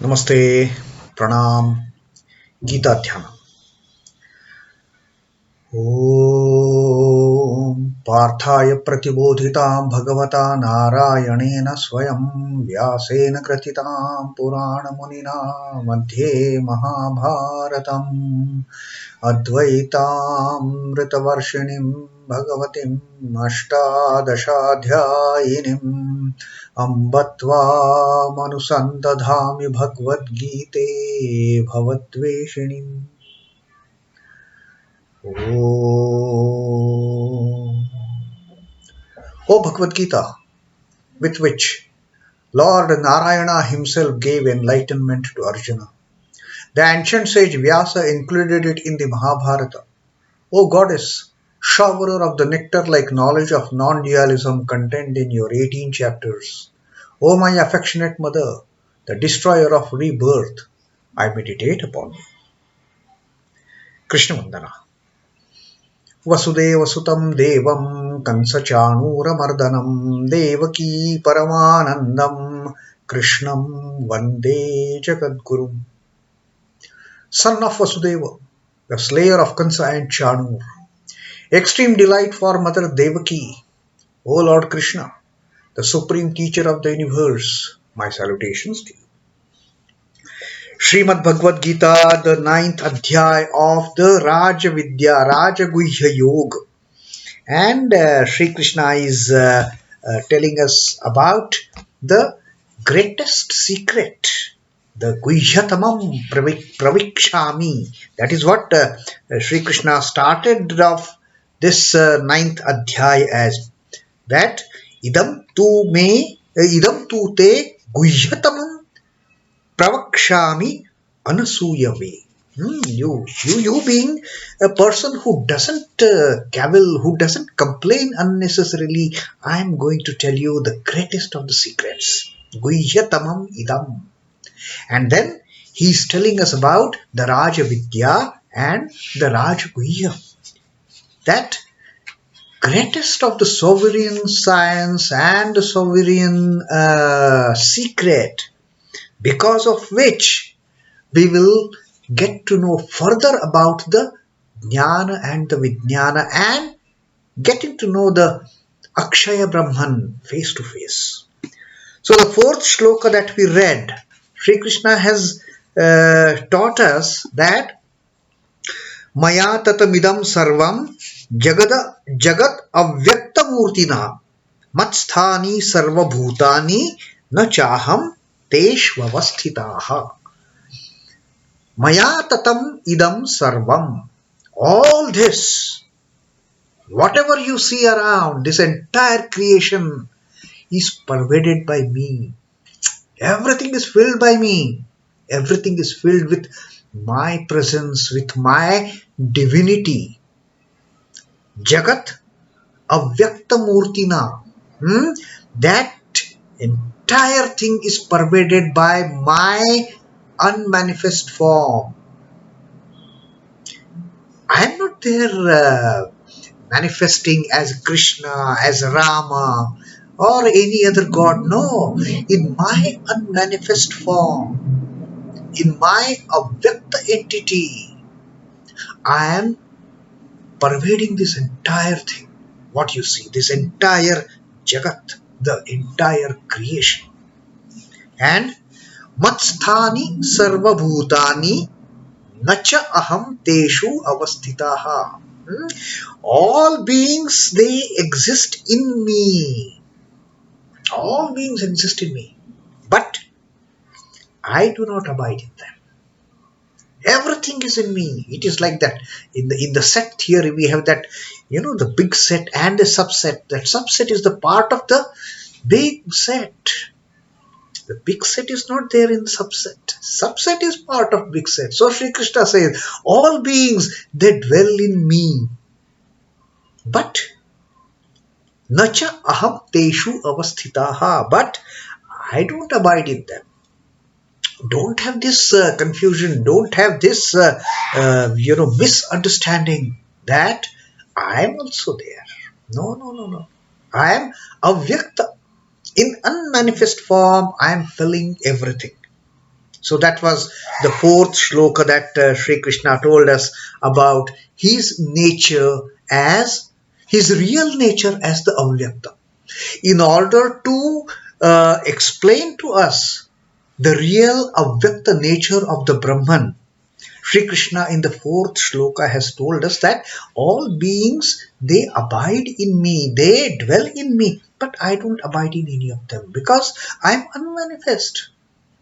Namaste, Pranam, Gita Dhyana. Om Parthaya Pratibodhitam Bhagavata Narayanena Swayam Vyasena Kratitam Purana Munina Madhye Mahabharatam Advaitam Ritavarshinim Bhagavatim Ashtadashadhyayinim Ambatva Manusandadhami Bhagavad Gite Bhavadveshinim. O Bhagavad Gita, with which Lord Narayana himself gave enlightenment to Arjuna. The ancient sage Vyasa included it in the Mahabharata. O goddess, showerer of the nectar-like knowledge of non-dualism contained in your 18 chapters. O my affectionate mother, the destroyer of rebirth, I meditate upon you. Krishna Vandana. Vasudeva Sutam Devam Kansachanura Mardanam Devaki Paramanandam Krishnam Vande Jagadguru. Son of Vasudeva, the slayer of Kansa and Chanur. Extreme delight for Mother Devaki. O Lord Krishna, the supreme teacher of the universe, my salutations to you. Srimad Bhagavad Gita, the 9th Adhyay of the Rajavidya, Rajaguhya Yoga. And Sri Krishna is telling us about the greatest secret, the Guhyatamam Pravikshami. That is what Sri Krishna started off this 9th Adhyay as. That idam tu te Guhyatamam Pravakshami Anasuyave. You being a person who doesn't cavil, who doesn't complain unnecessarily, I am going to tell you the greatest of the secrets. Guhyatamam idam. And then he is telling us about the Rajavidya and the Rajaguhya. That greatest of the sovereign science and the sovereign secret, because of which we will get to know further about the jnana and the vijnana and getting to know the Akshaya Brahman face to face. So the 4th shloka that we read, Sri Krishna has taught us that Maya tatamidam sarvam jagat avyakta murtina mat-sthāni sarva bhūtāni na chaham aiśhwaram. Maya tatam idam sarvam. All this, whatever you see around, this entire creation is pervaded by me. Everything is filled by me. Everything is filled with my presence, with my divinity. Jagat avyakta murtina. That entire thing is pervaded by my unmanifest form. I am not there manifesting as Krishna, as Rama, or any other god. No, in my unmanifest form, in my avyakta entity, I am pervading this entire thing. What you see, this entire Jagat, the entire creation. And mat-sthāni sarva bhūtāni nacha aham teshu avasthitaha. All beings, they exist in me. All beings exist in me. But I do not abide in them. Everything is in me. It is like that. In the set theory, we have that, the big set and a subset. That subset is the part of the big set. The big set is not there in the subset. Subset is part of big set. So Sri Krishna says, all beings, they dwell in me. But nacha aham teshu avasthitaha. But I don't abide in them. Don't have this confusion. Don't have this, misunderstanding that I am also there. No. I am avyakta. In unmanifest form, I am filling everything. So that was the fourth shloka that Sri Krishna told us about his nature as his real nature as the Avyakta. In order to explain to us the real Avyakta nature of the Brahman, Sri Krishna in the fourth shloka has told us that all beings, they abide in me, they dwell in me, but I don't abide in any of them because I am unmanifest.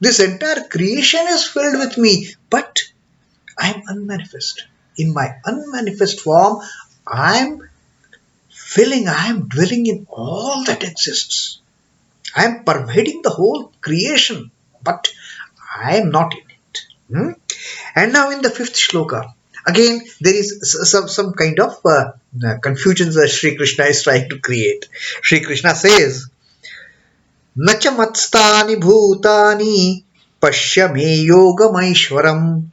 This entire creation is filled with me, but I am unmanifest. In my unmanifest form, I am dwelling in all that exists. I am pervading the whole creation, but I am not in it. And now in the fifth shloka, again there is some kind of confusion that Sri Krishna is trying to create. Sri Krishna says, Nacha mat-sthāni bhūtāni paśhya me yogam aiśhwaram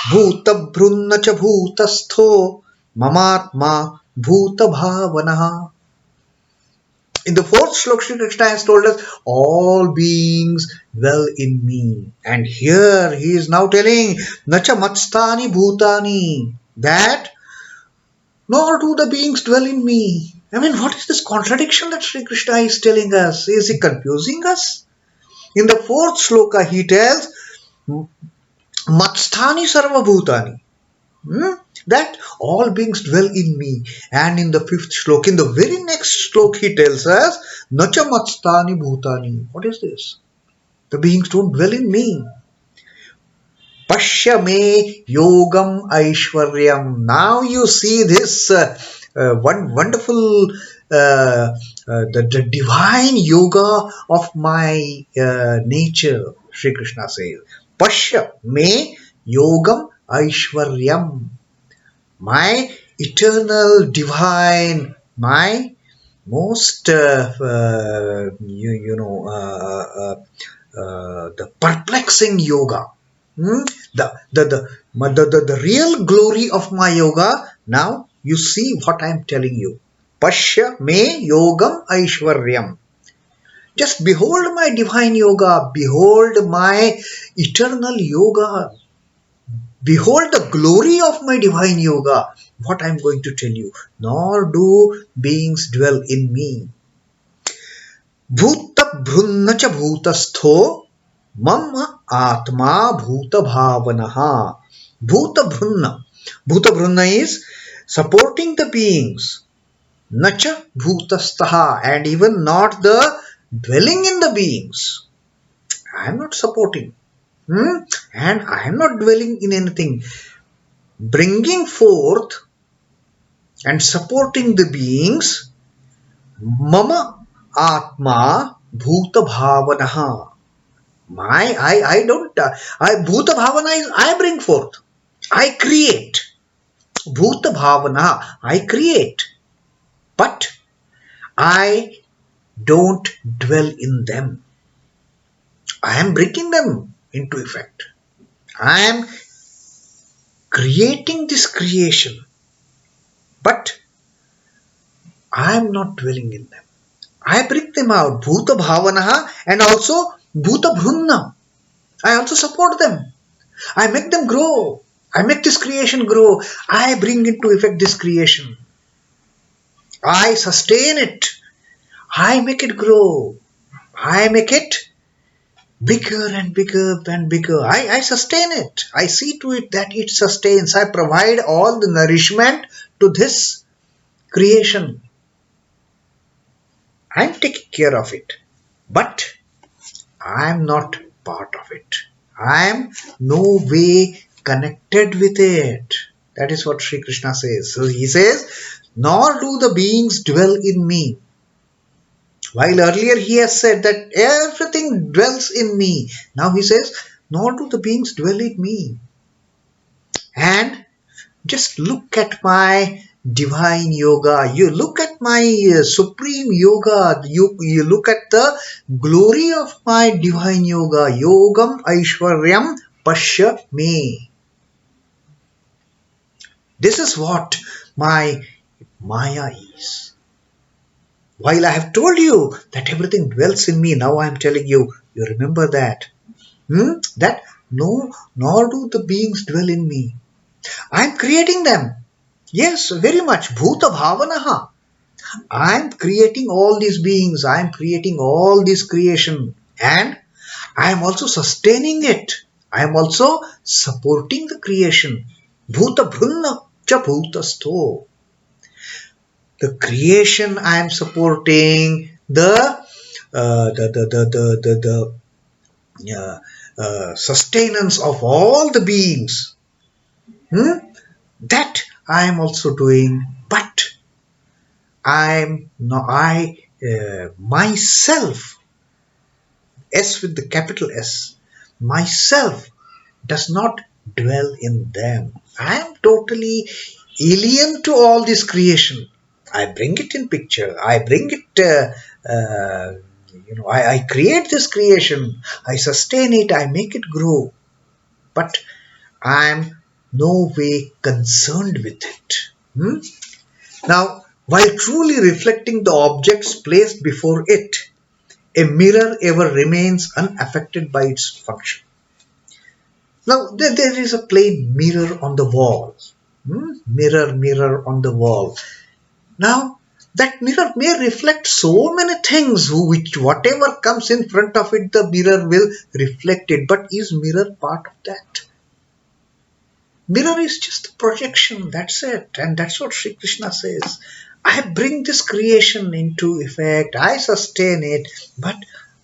bhūta-bhṛin cha bhūta-stho mamātmā bhūta-bhāvanaḥ. In the fourth shloka, Sri Krishna has told us all beings dwell in me. And here he is now telling, Nacha mat-sthāni bhūtāni, that nor do the beings dwell in me. I mean, what is this contradiction that Sri Krishna is telling us? Is he confusing us? In the fourth shloka, he tells, mat-sthāni sarva bhūtāni. That all beings dwell in me. And in the fifth shloka, in the very next shloka, he tells us, Nacha mat-sthāni bhūtāni. What is this? The beings don't dwell in me. Paśhya me yogam aiśhwaram. Now you see this one wonderful the divine yoga of my nature. Sri Krishna says, Paśhya me yogam aiśhwaram. My eternal divine, my most the perplexing yoga, the real glory of my yoga. Now you see what I am telling you. Paśhya me yogam aiśhwaram. Just behold my divine yoga, behold my eternal yoga, behold the glory of my divine yoga. What I am going to tell you. Nor do beings dwell in me. Bhūta-bhṛin cha bhūta-stho mamātmā bhūta-bhāvanaḥ. Bhūta-bhṛin. Bhūta-bhṛin is supporting the beings. Nacha bhūta-stho, and even not the dwelling in the beings. I am not supporting. And I am not dwelling in anything. Bringing forth and supporting the beings, mamātmā bhūta-bhāvanaḥ. I don't, bhūta-bhāvanaḥ is I bring forth, I create. Bhūta-bhāvanaḥ, I create. But I don't dwell in them. I am bringing them into effect. I am creating this creation, but I am not dwelling in them. I bring them out, bhūta-bhāvanaḥ, and also bhūta-bhṛin. I also support them. I make them grow. I make this creation grow. I bring into effect this creation. I sustain it. I make it grow. I make it bigger and bigger and bigger. I sustain it. I see to it that it sustains. I provide all the nourishment to this creation. I am taking care of it. But I am not part of it. I am no way connected with it. That is what Sri Krishna says. So he says, nor do the beings dwell in me. While earlier he has said that everything dwells in me. Now he says, nor do the beings dwell in me. And just look at my divine yoga. You look at my supreme yoga. You look at the glory of my divine yoga. Yogam aiśhwaram paśhya me. This is what my Maya is. While I have told you that everything dwells in me, now I am telling you, you remember that. That No, nor do the beings dwell in me. I am creating them. Yes, very much. Bhūta-bhāvanaḥ. I am creating all these beings. I am creating all this creation. And I am also sustaining it. I am also supporting the creation. Bhūta-bhṛin cha bhūta-stho. The creation I am supporting, sustenance of all the beings. That I am also doing, but myself, S with the capital S, myself does not dwell in them. I am totally alien to all this creation. I bring it in picture. I bring it, I create this creation. I sustain it. I make it grow. But I am no way concerned with it. Now, while truly reflecting the objects placed before it, a mirror ever remains unaffected by its function. Now, there is a plain mirror on the wall. Mirror on the wall. Now, that mirror may reflect so many things, which whatever comes in front of it, the mirror will reflect it. But is mirror part of that? Mirror is just a projection, that's it. And that's what Sri Krishna says. I bring this creation into effect, I sustain it, but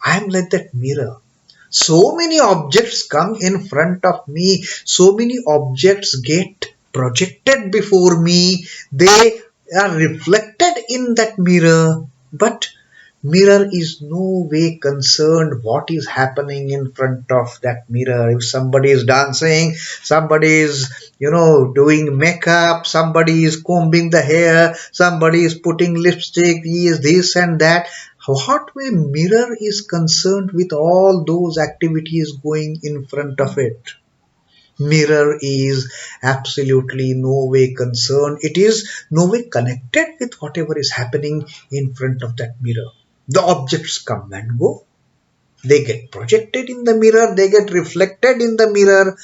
I am like that mirror. So many objects come in front of me, so many objects get projected before me, they are reflected in that mirror, but mirror is no way concerned what is happening in front of that mirror. If somebody is dancing, somebody is doing makeup, somebody is combing the hair, somebody is putting lipstick, he is this and that, what way mirror is concerned with all those activities going in front of it? Mirror is absolutely no way concerned. It is no way connected with whatever is happening in front of that mirror. The objects come and go. They get projected in the mirror. They get reflected in the mirror.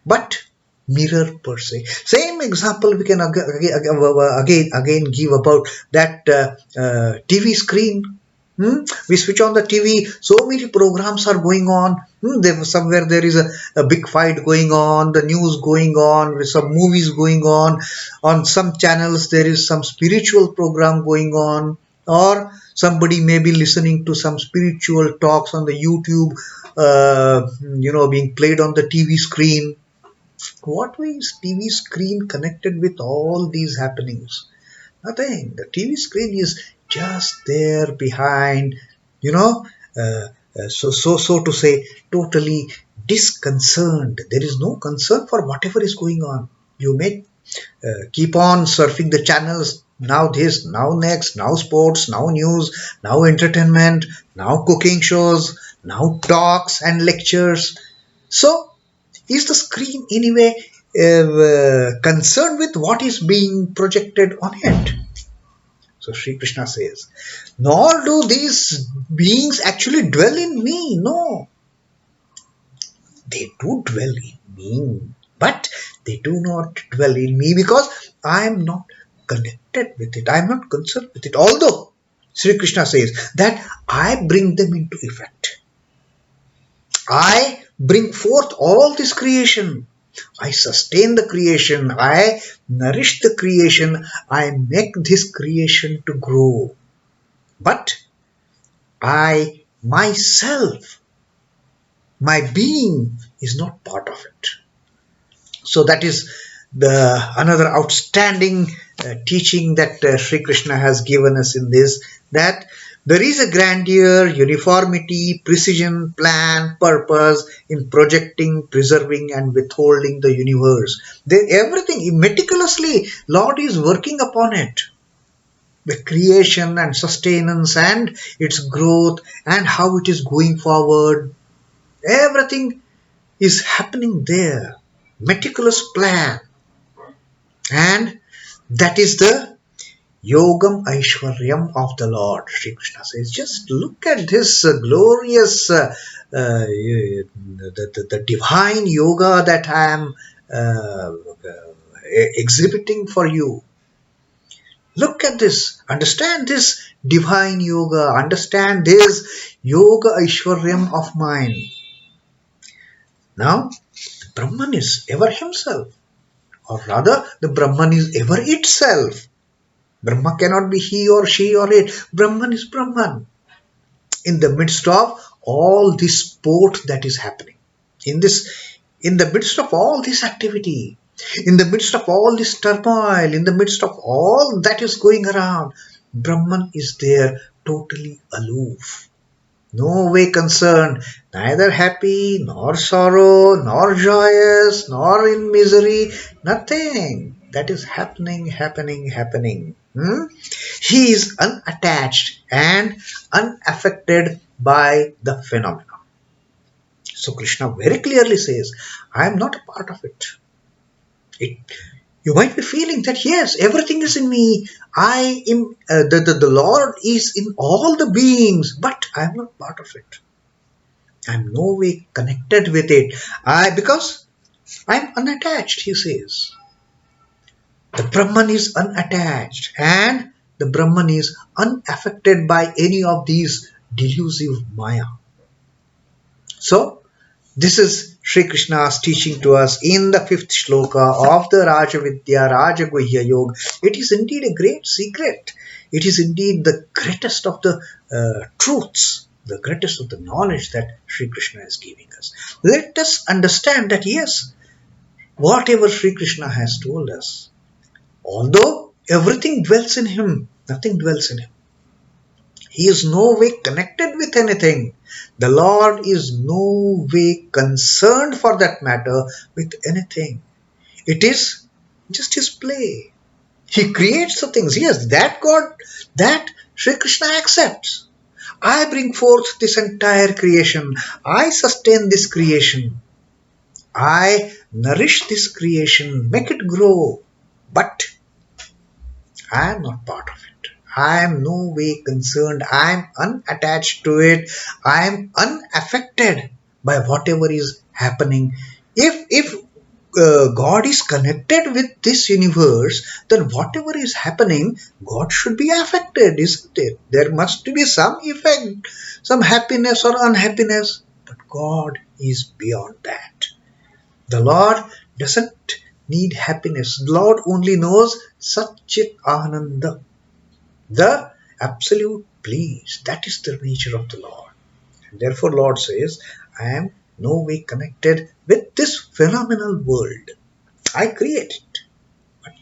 But mirror per se. Same example we can again give about that TV screen. We switch on the TV, so many programs are going on. Somewhere there is a big fight going on, the news going on, with some movies going on. On some channels there is some spiritual program going on, or somebody may be listening to some spiritual talks on the YouTube, being played on the TV screen. What way is TV screen connected with all these happenings? Nothing. The TV screen is just there behind, so to say, totally disconcerned. There is no concern for whatever is going on. You may keep on surfing the channels, now this, now next, now sports, now news, now entertainment, now cooking shows, now talks and lectures. So, is the screen anyway concerned with what is being projected on it? So Sri Krishna says, nor do these beings actually dwell in me. No. They do dwell in me, but they do not dwell in me because I am not connected with it. I am not concerned with it. Although Sri Krishna says that I bring them into effect. I bring forth all this creation. I sustain the creation. I nourish the creation. I make this creation to grow. But I myself, my being is not part of it. So that is the another outstanding teaching that Sri Krishna has given us in this, that there is a grandeur, uniformity, precision, plan, purpose in projecting, preserving and withholding the universe. Everything meticulously, Lord is working upon it. The creation and sustenance and its growth and how it is going forward. Everything is happening there. Meticulous plan. And that is the Yogam aiśhwaram of the Lord. Sri Krishna says, just look at this glorious, the divine yoga that I am exhibiting for you. Look at this, understand this divine yoga, understand this yoga aishwaryam of mine. Now, Brahman is ever himself, or rather, the Brahman is ever itself. Brahma cannot be he or she or it. Brahman is Brahman. In the midst of all this sport that is happening, in the midst of all this activity, in the midst of all this turmoil, in the midst of all that is going around, Brahman is there, totally aloof, no way concerned, neither happy, nor sorrow, nor joyous, nor in misery, nothing. That is happening. He is unattached and unaffected by the phenomena. So Krishna very clearly says, I am not a part of it. You might be feeling that yes, everything is in me. I am the Lord is in all the beings, but I am not part of it. I am no way connected with it. Because I am unattached, he says. The Brahman is unattached and the Brahman is unaffected by any of these delusive Maya. So, this is Sri Krishna's teaching to us in the 5th Shloka of the Rajavidya Rajaguhya Yoga. It is indeed a great secret. It is indeed the greatest of the truths, the greatest of the knowledge that Sri Krishna is giving us. Let us understand that yes, whatever Sri Krishna has told us, although everything dwells in him, nothing dwells in him. He is no way connected with anything. The Lord is no way concerned, for that matter, with anything. It is just his play. He creates the things. Yes, that God, that Sri Krishna accepts. I bring forth this entire creation. I sustain this creation. I nourish this creation, make it grow. But I am not part of it. I am no way concerned. I am unattached to it. I am unaffected by whatever is happening. If God is connected with this universe, then whatever is happening, God should be affected, isn't it? There must be some effect, some happiness or unhappiness. But God is beyond that. The Lord doesn't need happiness. The Lord only knows Satchit Ananda, the absolute bliss. That is the nature of the Lord. And therefore, Lord says, I am no way connected with this phenomenal world. I create it, but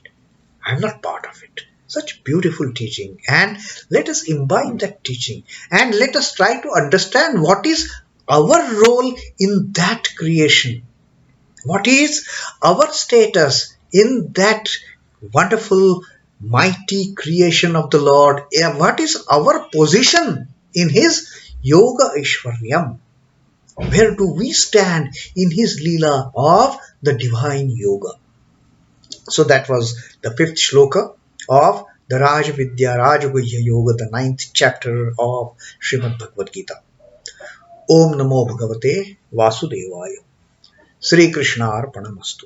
I am not part of it. Such beautiful teaching. And let us imbibe that teaching. And let us try to understand what is our role in that creation. What is our status in that wonderful, mighty creation of the Lord? What is our position in His Yoga Aishwaryam? Where do we stand in His Leela of the divine yoga? So that was the 5th shloka of the Rajavidya Rajaguhya Yoga, the 9th chapter of Srimad Bhagavad Gita. Om Namo Bhagavate Vasudevaya. Sri Krishna Arpanamastu.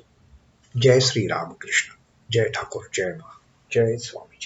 Jai Sri Ramakrishna. Jai Thakur. Jai Ma. Jai Swami.